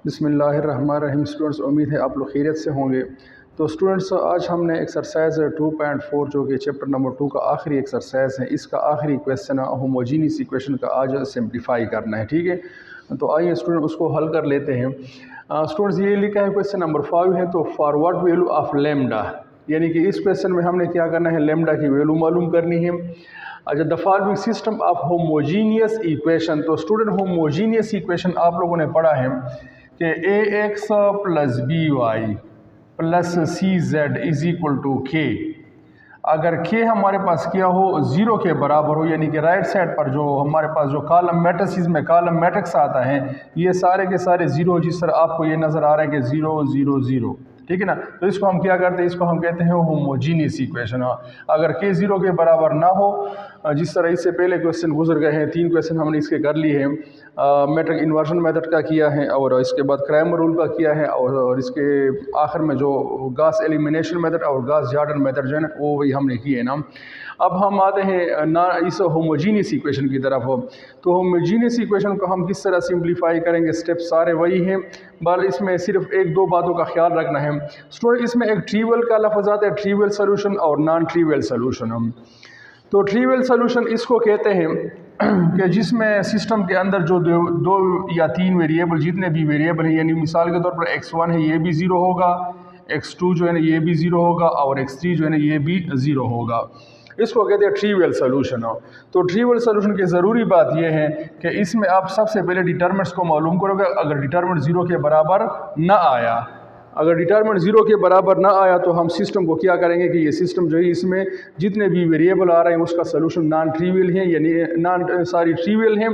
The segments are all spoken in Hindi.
बिस्मिल्लाहिर्रहमानिर्रहीम। स्टूडेंट्स, उम्मीद है आप लोग खैरियत से होंगे। तो स्टूडेंट्स, आज हमने एक्सरसाइज 2.4 जो कि चैप्टर नंबर 2 का आखिरी एक्सरसाइज है, इसका आखिरी क्वेश्चन होमोजीनियस इक्वेशन का आज सिंप्लीफाई करना है। ठीक है, तो आइए स्टूडेंट उसको हल कर लेते हैं। स्टूडेंट्स, ये लिखा है क्वेश्चन नंबर 5 है, तो for what value of lambda, यानी कि इस क्वेश्चन में हमने क्या करना है, लेमडा की वैल्यू मालूम करनी है। अच्छा, the following system of homogeneous equation. तो स्टूडेंट, होमोजीनियस इक्वेशन आप लोगों ने पढ़ा है कि a x plus b y plus c z is equal to k. अगर के हमारे पास क्या हो, ज़ीरो के बराबर हो, यानी कि राइट साइड पर जो हमारे पास जो कॉलम मैट्रिक्स में कॉलम मैट्रिक्स आता है, ये सारे के सारे ज़ीरो, जिस तरह आपको ये नज़र आ रहा है कि 0 0 0, ठीक है ना। तो इसको हम क्या करते हैं, इसको हम कहते हैं होमोजीनियस इक्वेशन। अगर के 0 के बराबर ना हो, जिस तरह इससे पहले क्वेश्चन गुजर गए हैं, 3 क्वेश्चन हमने इसके कर लिए हैं। मैट्रिक इन्वर्जन मेथड का किया है, और इसके बाद क्रैमर रूल का किया है, और इसके आखिर में जो गॉस एलिमिनेशन मेथड और गॉस जॉर्डन मेथड जो है ना, वो वही हमने किए ना। अब हम आते हैं ना इस होमोजीनियस इक्वेशन की तरफ। तो होमोजीनियस इक्वेशन को हम किस तरह सिंप्लीफाई करेंगे, स्टेप सारे वही हैं, बस इसमें सिर्फ एक दो बातों का ख्याल रखना है। स्टूडेंट, इसमें एक ट्रिवियल का लफ्ज़ आता है, ट्रिवियल सोल्यूशन और नॉन ट्रिवियल सोल्यूशन। तो ट्रिवियल सोल्यूशन इसको कहते हैं कि जिसमें सिस्टम के अंदर जो दो या तीन वेरिएबल, जितने भी वेरिएबल हैं, यानी मिसाल के तौर पर x1 है, ये भी ज़ीरो होगा, x2 जो है ना ये भी ज़ीरो होगा, और x3 जो है ना ये भी ज़ीरो होगा। इसको कहते हैं ट्रिवियल सोल्यूशन। तो ट्रिवियल सोल्यूशन की ज़रूरी बात यह है कि इसमें आप सबसे पहले डिटरमिनेंट्स को मालूम करोगे। अगर डिटरमिनेंट 0 के बराबर ना आया, अगर डिटरमिनेंट 0 के बराबर ना आया, तो हम सिस्टम को क्या करेंगे कि ये सिस्टम जो है, इसमें जितने भी वेरिएबल आ रहे हैं उसका सोल्यूशन नॉन ट्रिवियल है, यानी ट्रिवियल है,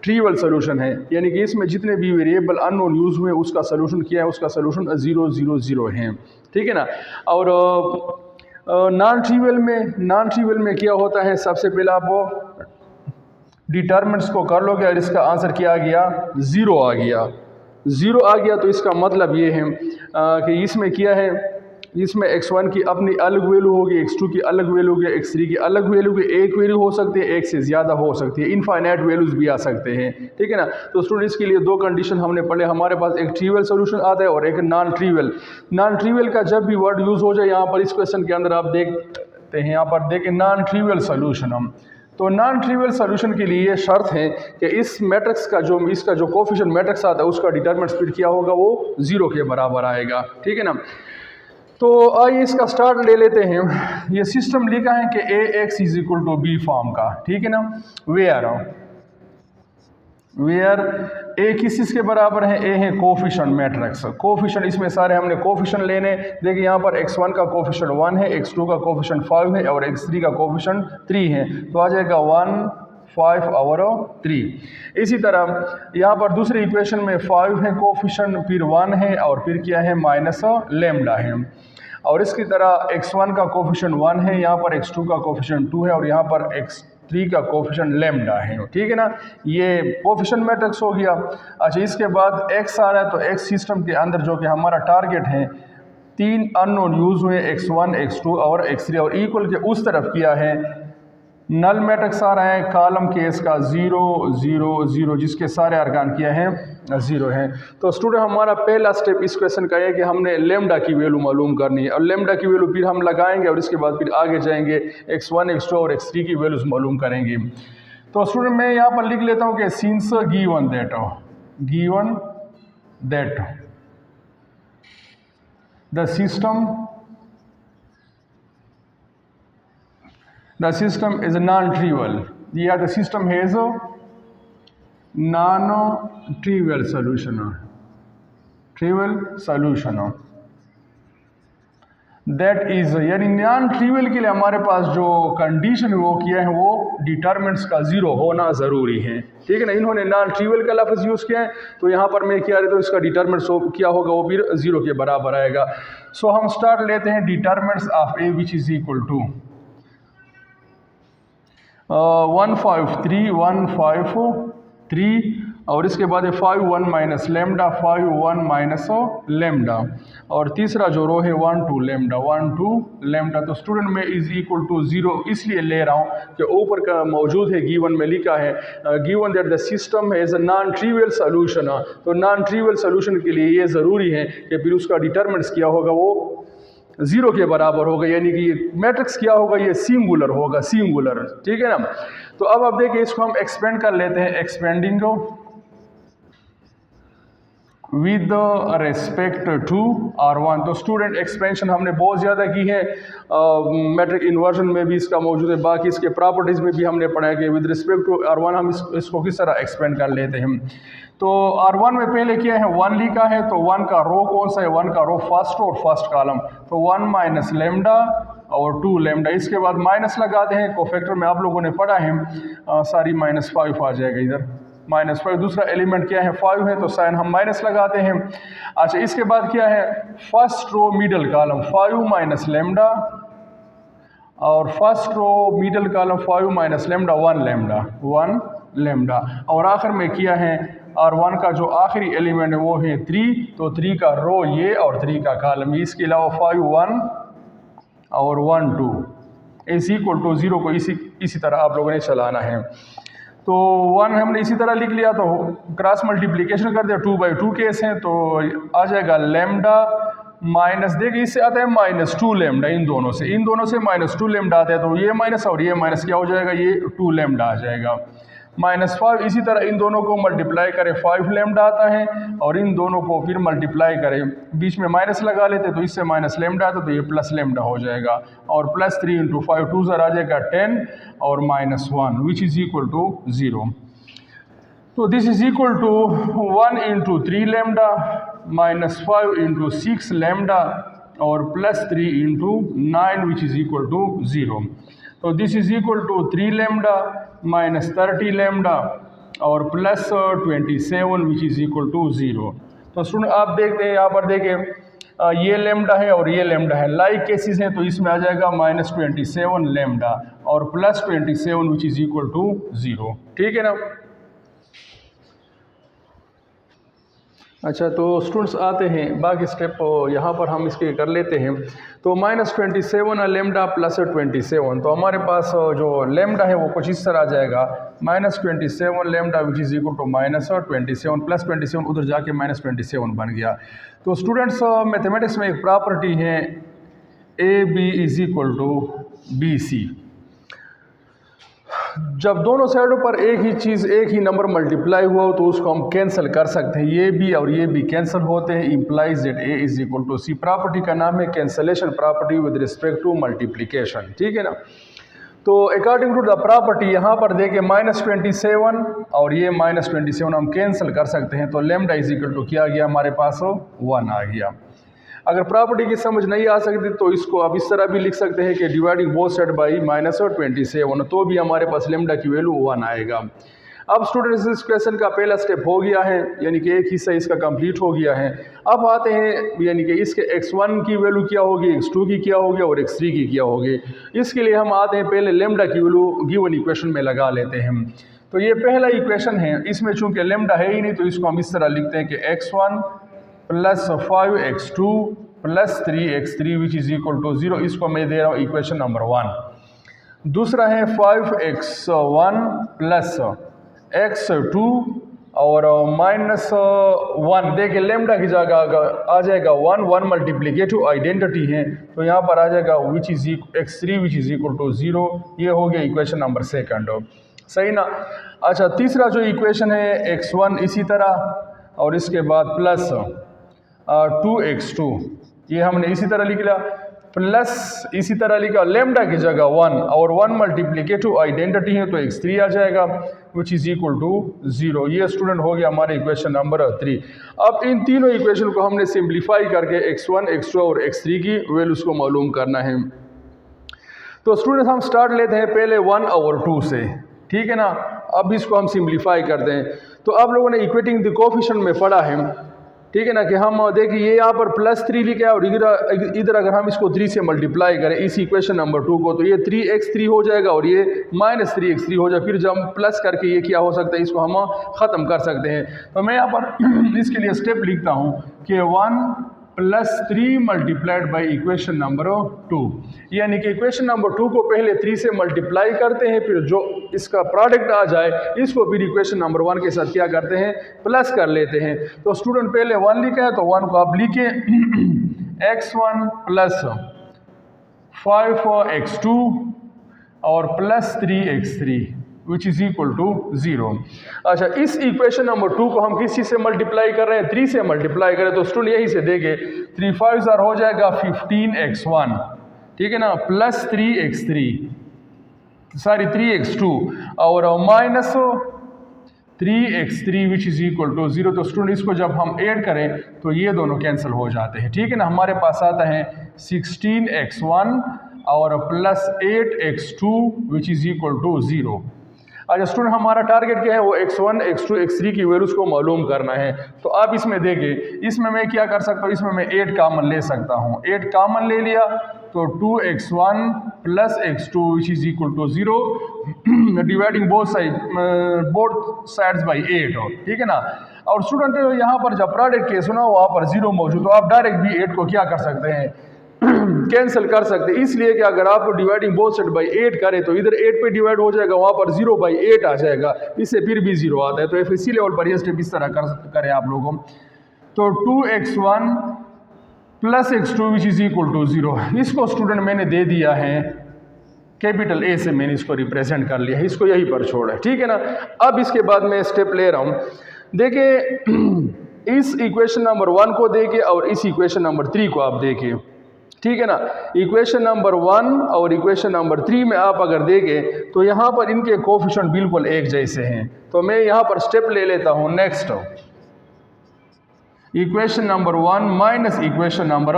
ट्रिवियल सोल्यूशन है, यानी कि इसमें जितने भी वेरिएबल अननोन यूज़ हुए उसका सोल्यूशन क्या है, उसका सोल्यूशन 0 0 0 है। ठीक है ना। और नॉन ट्रिवियल में क्या होता है, सबसे पहले आप वो डिटरमिनेंट्स को कर लोगे और इसका आंसर क्या आ गया, 0 आ गया। 0 आ गया तो इसका मतलब ये है कि इसमें क्या है, इसमें x1 की अपनी अलग वैल्यू होगी, x2 की अलग वैल्यू होगी, x3 की अलग वैल्यू होगी। एक वैल्यू हो सकती है, एक से ज़्यादा हो सकती है, इनफाइनाइट वैल्यूज़ भी आ सकते हैं। ठीक है ना। तो स्टूडेंट, इसके लिए दो कंडीशन हमने पढ़े। हमारे पास एक ट्रिवियल सोल्यूशन आता है और एक नॉन ट्रिवियल। नॉन ट्रिवियल का जब भी वर्ड यूज़ हो जाए, यहाँ पर इस क्वेश्चन के अंदर आप देखते हैं, यहाँ पर देखें नॉन ट्रिवियल सोल्यूशन। हम तो नॉन ट्रिवियल सोल्यूशन के लिए ये शर्त है कि इस मैट्रिक्स का जो इसका जो कोफिशिएंट मैट्रिक्स आता है, उसका डिटरमिनेंट स्पीड क्या होगा, वो 0 के बराबर आएगा। ठीक है ना। तो आइए इसका स्टार्ट ले लेते हैं। ये सिस्टम लिखा है कि a x is equal to b form का। ठीक है ना। वेयर ए किस चीज़ के बराबर है, ए है कोफिशिएंट मैट्रिक्स। कोफिशिएंट इसमें सारे हमने कोफिशिएंट लेने। देखिए यहाँ पर x1 का कोफिशिएंट 1 है, x2 का कोफिशिएंट 5 है, और x3 का कोफिशिएंट 3 है। तो आ जाएगा 1 5 और 3। इसी तरह यहाँ पर दूसरी इक्वेशन में 5 है कोफिशिएंट, फिर 1 है, और फिर क्या है, माइनस लेमडा है। और इसकी तरह x1 का कोफिशिएंट 1 है, यहाँ पर x2 का कोफिशिएंट 2 है, और यहाँ पर x3 का कोफिशिएंट लेमडा है। ठीक है ना। ये कोफिशिएंट मैट्रिक्स हो गया। अच्छा, इसके बाद x आ रहा है, तो x सिस्टम के अंदर जो कि हमारा टारगेट है, 3 अननोन यूज़ हुए, x1 x2 और x3, और इक्वल के उस तरफ किया है। नल मैट्रिक्स आ रहा है कॉलम केस का 0 0 0, जिसके सारे अरकान किया है 0 हैं। तो स्टूडेंट, हमारा पहला स्टेप इस क्वेश्चन का है कि हमने लेमडा की वैल्यू मालूम करनी है, और लेमडा की वैल्यू फिर हम लगाएंगे, और इसके बाद फिर आगे जाएंगे x1 x2 और x3 की वैल्यूज मालूम करेंगे। तो स्टूडेंट, मैं यहाँ पर लिख लेता हूँ कि since given that the system is non-trivial, yeah, the system has a non-trivial solution, that is, यानी नॉन ट्रिवियल के लिए हमारे पास जो कंडीशन है वो किया है, वो डिटरमिनेंट्स का 0 होना ज़रूरी है। ठीक है ना। इन्होंने नॉन ट्रिवियल का लफ्ज़ यूज़ किया है, तो यहाँ पर मैं क्या रहता हूँ, इसका डिटरमिनेंट्स क्या होगा, वो फिर 0 के बराबर आएगा। सो हम स्टार्ट लेते हैं determinants of A which is equal to 1 5 3 1 5 3 और इसके बाद है 5 1 माइनस लेमडा 5 1 माइनस लेमडा, और तीसरा जो रो है 1 2 लेमडा 1 2 लेमडा। तो स्टूडेंट में इज इक्वल टू 0 इसलिए ले रहा हूँ कि ऊपर का मौजूद है गिवन में लिखा है given that the system is a non trivial solution. तो नॉन ट्रिवियल सोल्यूशन के लिए ये ज़रूरी है कि फिर उसका डिटरमिनेंट्स क्या होगा, वो 0 के बराबर होगा, यानी कि ये मैट्रिक्स क्या होगा, ये सिंगुलर होगा, सिंगुलर। ठीक है ना। तो अब आप देखिए इसको हम एक्सपेंड कर लेते हैं, expanding with respect to R1। तो स्टूडेंट एक्सपेंशन हमने बहुत ज़्यादा की है, मैट्रिक इन्वर्जन में भी इसका मौजूद है, बाकी इसके प्रॉपर्टीज़ में भी हमने पढ़ा है कि विद रिस्पेक्ट टू R1 हम इसको किस तरह एक्सपेंड कर लेते हैं। तो R1 में पहले क्या है, 1 लिखा है, तो 1 का रो कौन सा है, 1 का रो फर्स्ट और फर्स्ट कॉलम, तो 1 माइनस लेमडा और 2 लेमडा। इसके बाद माइनस लगाते हैं, कोफैक्टर में आप लोगों ने पढ़ा है, सारी -5 आ जाएगा इधर, -5। दूसरा एलिमेंट क्या है, 5 है, तो साइन हम माइनस लगाते हैं। अच्छा, इसके बाद क्या है, first row middle column 5 minus lambda, और first row middle column 5 minus lambda 1 lambda 1 lambda, और आखिर में किया है R1 का जो आखिरी एलिमेंट है वो है 3, तो 3 का रो ये और 3 का कॉलम, इसके अलावा 5 1 और 1 2 इज इक्वल टू 0 को इसी तरह आप लोगों ने चलाना है। तो 1 हमने इसी तरह लिख लिया, तो क्रॉस मल्टीप्लिकेशन कर दिया, 2 बाई 2 केस हैं, तो आ जाएगा लेमडा माइनस, देखिए इससे आता है -2 लेमडा, इन दोनों से -2 लेमडा आता है, तो ये माइनस और ये माइनस क्या हो जाएगा, ये 2 लेमडा आ जाएगा। -5 इसी तरह इन दोनों को मल्टीप्लाई करें, 5 लेमडा आता है, और इन दोनों को फिर मल्टीप्लाई करें, बीच में माइनस लगा लेते, तो इससे माइनस लेमडा आता, तो ये प्लस लेमडा हो जाएगा, और +3 × 5 2 ज़रा आ जाएगा 10 और -1 विच इज़ इक्वल टू 0। तो this is equal to 1 × 3 lambda -5 × 6 lambda और +3 × 9 विच इज़ इक्वल टू 0। तो this is equal to 3 lambda -30 lambda और +27 विच इज़ इक्वल टू 0। तो स्टूडेंट आप देखते हैं यहाँ पर देखें ये लेमडा है और ये लेमडा है, लाइक केसेस हैं, तो इसमें आ जाएगा -27 लेमडा और +27 विच इज़ इक्वल टू 0। ठीक है ना। अच्छा, तो स्टूडेंट्स आते हैं बाकी स्टेप यहाँ पर हम इसके कर लेते हैं। तो -27 लेमडा +27, तो हमारे पास जो लेमडा है वो कुछ इस तरह आ जाएगा, -27 lambda which is equal to -27 +27 उधर जाके -27 बन गया। तो स्टूडेंट्स मैथमेटिक्स में एक प्रॉपर्टी है AB is equal to BC। जब दोनों साइडों पर एक ही नंबर मल्टीप्लाई हुआ हो तो उसको हम कैंसिल कर सकते हैं, ये भी और ये भी कैंसिल होते हैं, implies that A is equal to C। Property का नाम है cancellation property with respect to multiplication. ठीक है ना। तो अकॉर्डिंग टू द प्रॉपर्टी यहाँ पर देखिए -27 और ये -27 हम कैंसिल कर सकते हैं, तो लेमडा इज इक्वल टू क्या आ गया हमारे पास, 1 आ गया। अगर प्रॉपर्टी की समझ नहीं आ सकती तो इसको आप इस तरह भी लिख सकते हैं कि डिवाइडिंग बोथ साइड बाई -27, तो भी हमारे पास लेमडा की वैल्यू 1 आएगा। अब स्टूडेंट्स इस क्वेश्चन का पहला स्टेप हो गया है, यानी कि एक हिस्सा इसका कंप्लीट हो गया है। अब आते हैं यानी कि इसके x1 की वैल्यू क्या होगी, x2 की क्या होगी और x3 की क्या होगी। इसके लिए हम आते हैं पहले लेमडा की वैल्यू गिवन इक्वेशन में लगा लेते हैं। तो ये पहला इक्वेशन है, इसमें चूंकि लेमडा है ही नहीं तो इसको हम इस तरह लिखते हैं कि x1 + 5x2 + 3x3 which is equal to 0। इसको मैं दे रहा हूँ इक्वेशन नंबर 1। दूसरा है 5x1 + x2 और -1, देखिए लेमडा की जगह आ जाएगा 1 मल्टीप्लिकेटिव आइडेंटिटी है, तो यहाँ पर आ जाएगा which is x3 which is equal to 0। ये हो गया इक्वेशन नंबर 2, सही ना। अच्छा, तीसरा जो इक्वेशन है x1 इसी तरह और इसके बाद प्लस 2x2, ये हमने इसी तरह लिख लिया, प्लस इसी तरह लिखा लेमडा की जगह 1 और 1 मल्टीप्लिकेटिव आइडेंटिटी है तो x3 आ जाएगा विच इज़ इक्वल टू 0। ये स्टूडेंट हो गया हमारे इक्वेशन नंबर 3। अब इन तीनों इक्वेशन को हमने सिंप्लीफाई करके x1 x2 और x3 की वैल्यूज़ को मालूम करना है। तो स्टूडेंट हम स्टार्ट लेते हैं पहले 1 और 2 से, ठीक है ना। अब इसको हम सिंप्लीफाई करते हैं। तो आप लोगों ने इक्वेटिंग द कोफिशिएंट में पढ़ा है ठीक है ना, कि हम देखिए ये यहाँ पर +3 लिखा है और इधर अगर हम इसको 3 से मल्टीप्लाई करें इस इक्वेशन नंबर 2 को, तो ये 3x3 हो जाएगा और ये -3x3 हो जाएगा। फिर जब हम प्लस करके ये क्या हो सकता है, इसको हम ख़त्म कर सकते हैं। तो मैं यहाँ पर इसके लिए स्टेप लिखता हूँ कि 1 + 3 मल्टीप्लाइड बाई इक्वेशन नंबर 2, यानी कि इक्वेशन नंबर 2 को पहले 3 से मल्टीप्लाई करते हैं, फिर जो इसका प्रोडक्ट आ जाए इसको फिर इक्वेशन नंबर 1 के साथ क्या करते हैं, प्लस कर लेते हैं। तो स्टूडेंट पहले 1 लिखा है तो 1 को आप लिखें x1 + 5x2 और +3x3 which is equal to 0। अच्छा, इस इक्वेशन नंबर 2 को हम किस चीज़ से मल्टीप्लाई कर रहे हैं, 3 से मल्टीप्लाई करें। तो स्टूडेंट यहीं से देंगे 3 5 हो जाएगा 15x1, ठीक है ना, +3x3 सॉरी 3x2 और -3x3 which is equal to 0। तो स्टूडेंट इसको जब हम ऐड करें तो ये दोनों कैंसिल हो जाते हैं, ठीक है ना। हमारे पास आता है 16x1 और +8x2 which is equal to 0। अच्छा स्टूडेंट, हमारा टारगेट क्या है, वो x1 x2 x3 की वैल्यूज़ को मालूम करना है। तो आप इसमें देखें, इसमें मैं क्या कर सकता हूँ, इसमें मैं 8 कॉमन ले सकता हूँ। 8 कॉमन ले लिया तो 2x1 + x2 which is equal to 0, dividing both sides by 8 हो, ठीक है ना। और स्टूडेंट यहाँ पर जब प्रोडक्ट केस हो ना वहाँ पर 0 मौजूद, तो आप डायरेक्ट भी 8 को क्या कर सकते हैं, कैंसिल कर सकते हैं। इसलिए कि अगर आप डिवाइडिंग बोथ साइड बाई 8 करें तो इधर 8 पे डिवाइड हो जाएगा, वहाँ पर 0/8 आ जाएगा, इससे फिर भी 0 आता है। तो एफएससी लेवल पर ये स्टेप इस तरह करें आप लोगों। तो 2x1 + x2 which is equal to 0, इसको स्टूडेंट मैंने दे दिया है कैपिटल A से, मैंने इसको रिप्रेजेंट कर लिया है, इसको यहीं पर छोड़ा है, ठीक है ना। अब इसके बाद मैं स्टेप ले रहा हूँ। देखिए इस इक्वेशन नंबर 1 को देखे और इस इक्वेशन नंबर 3 को आप देखिए, ठीक है ना। इक्वेशन नंबर 1 और इक्वेशन नंबर 3 में आप अगर देखें तो यहाँ पर इनके कोफिशिएंट बिल्कुल एक जैसे हैं। तो मैं यहाँ पर स्टेप ले लेता हूँ next, equation number 1 minus equation number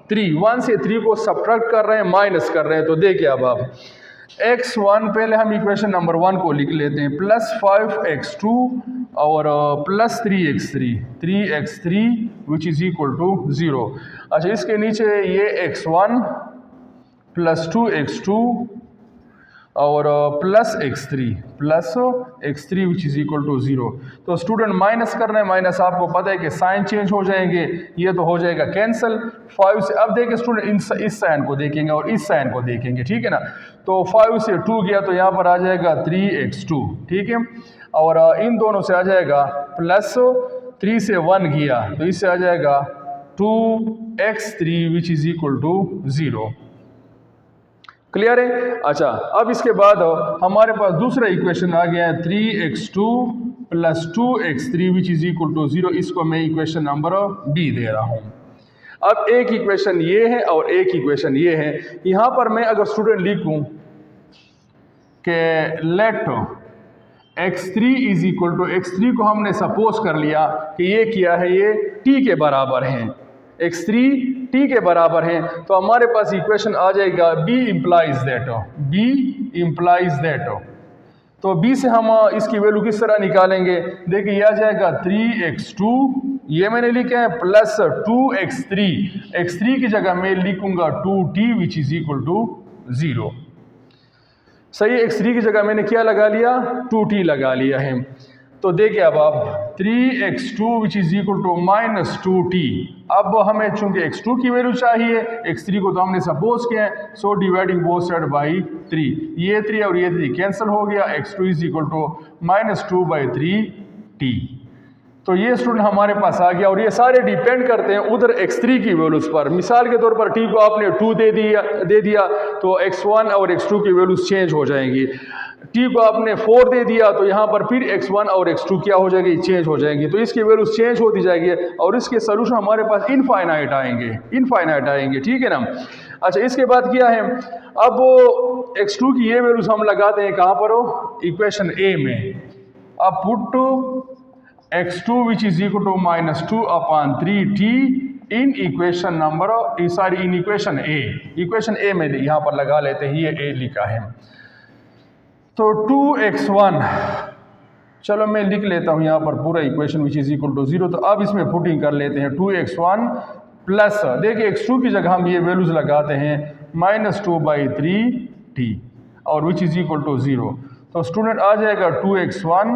3, 1 से 3 को सब्ट्रैक्ट कर रहे हैं, माइनस कर रहे हैं। तो देखिए अब आप x1 पहले हम इक्वेशन नंबर 1 को लिख लेते हैं +5x2 और +3x3 which is equal to 0। अच्छा, इसके नीचे ये x1 + 2x2 और +x3 which is equal to 0। तो स्टूडेंट माइनस कर रहे हैं, माइनस आपको पता है कि साइन चेंज हो जाएंगे, ये तो हो जाएगा कैंसिल 5 से। अब देखिए स्टूडेंट इस साइन को देखेंगे और इस साइन को देखेंगे, ठीक है ना। तो 5 से 2 गया तो यहाँ पर आ जाएगा 3x2, ठीक है, और इन दोनों से आ जाएगा +3 से 1 गया तो इससे आ जाएगा 2x3 which is equal to 0। Clear है। अच्छा, अब इसके बाद हमारे पास दूसरा इक्वेशन आ गया है 3x2 + 2x3 which is equal to 0। इसको मैं इक्वेशन नंबर B दे रहा हूँ। अब एक इक्वेशन ये है और एक इक्वेशन ये है। यहाँ पर मैं अगर स्टूडेंट लिखूँ कि late x3 is equal to, x3 को हमने सपोज कर लिया कि ये क्या है, ये t के बराबर है, x3 t के बराबर है। तो हमारे पास इक्वेशन आ जाएगा b इम्प्लाइज दैट। तो b से हम इसकी वैल्यू किस तरह निकालेंगे, देखिए यह आ जाएगा 3x2, ये मैंने लिखा है, प्लस 2x3, x3 की जगह मैं लिखूंगा 2t which is equal to 0। सही, x3 की जगह मैंने क्या लगा लिया, 2t लगा लिया है। तो देखिए अब आप 3x2 which is equal to -2t। अब हमें चूंकि x2 की वैल्यू चाहिए, x3 को तो हमने सपोज किया है, so dividing both side by 3, ये 3 और ये 3 कैंसिल हो गया, x2 is equal to -2/3t। तो ये स्टूडेंट हमारे पास आ गया और ये सारे डिपेंड करते हैं उधर x3 की वैल्यूज़ पर। मिसाल के तौर पर t को आपने 2 दे दिया तो x1 और x2 की वैल्यूज़ चेंज हो जाएंगी। t को आपने 4 दे दिया तो यहाँ पर फिर x1 और x2 क्या हो जाएगी, चेंज हो जाएंगी। तो इसकी वैल्यूज़ चेंज होती जाएगी और इसके सोल्यूशन हमारे पास इनफाइनाइट आएंगे, ठीक है ना। अच्छा, इसके बाद क्या है, अब x2 की ये वैल्यूज़ हम लगाते हैं कहाँ पर हो, इक्वेशन A में। अब put x2 which is equal to -2/3t in equation number, in equation A में यहाँ पर लगा लेते हैं, ये A लिखा है। तो 2x1 चलो मैं लिख लेता हूँ यहाँ पर पूरा equation which is equal to 0। तो अब इसमें पुटिंग कर लेते हैं 2x1 प्लस, देखिए x2 की जगह हम ये वैल्यूज़ लगाते हैं -2/3t और विच इज़ इक्वल टू 0। तो स्टूडेंट आ जाएगा 2x1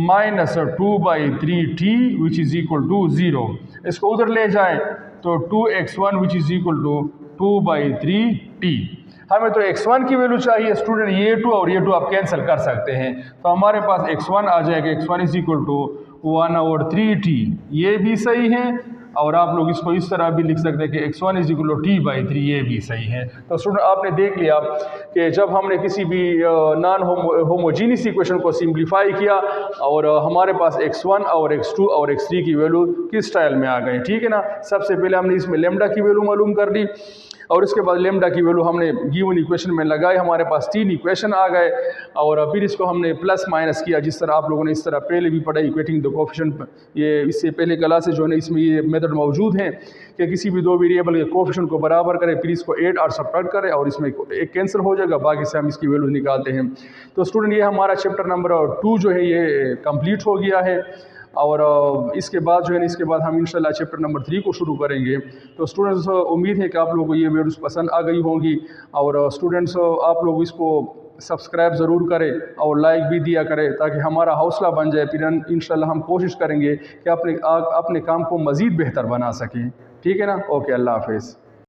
-2/3t which is equal to 0। इसको उधर ले जाएं तो 2x1 which is equal to 2/3t। हमें तो x1 की वैल्यू चाहिए स्टूडेंट, ये 2 और ये 2 आप कैंसिल कर सकते हैं। तो हमारे पास x1 आ जाएगा, x1 is equal to 1/3t, ये भी सही है। और आप लोग इसको इस तरह भी लिख सकते हैं कि x1 is equal to t/3, ये भी सही है। तो स्टूडेंट आपने देख लिया कि जब हमने किसी भी नॉन होमोजीनियस इक्वेशन को सिंप्लीफाई किया और हमारे पास x1 और x2 और x3 की वैल्यू किस स्टाइल में आ गए, ठीक है ना। सबसे पहले हमने इसमें लेमडा की वैल्यू मालूम कर ली और इसके बाद लेमडा की वैल्यू हमने गिवन इक्वेशन में लगाए, हमारे पास 3 इक्वेशन आ गए और फिर इसको हमने प्लस माइनस किया, जिस तरह आप लोगों ने इस तरह पहले भी पढ़ा इक्वेटिंग द कोएफिशिएंट। ये इससे पहले क्लासेस जो है इसमें ये मेथड मौजूद हैं कि किसी भी दो वेरिएबल के कोएफिशिएंट को बराबर करें, फिर इसको ऐड और सबट्रैक्ट करें और इसमें एक कैंसिल हो जाएगा, बाकी से हम इसकी वैल्यू निकालते हैं। तो स्टूडेंट ये हमारा चैप्टर नंबर 2 जो है ये कंप्लीट हो गया है और इसके बाद जो है इसके बाद हम इंशाल्लाह चैप्टर नंबर 3 को शुरू करेंगे। तो स्टूडेंट्स उम्मीद है कि आप लोगों को ये वीडियोस पसंद आ गई होंगी और स्टूडेंट्स आप लोग इसको सब्सक्राइब ज़रूर करें और लाइक भी दिया करें ताकि हमारा हौसला बन जाए। फिर इंशाल्लाह हम कोशिश करेंगे कि अपने काम को मज़ीद बेहतर बना सकें। ठीक है ना। ओके, अल्लाह हाफिज़।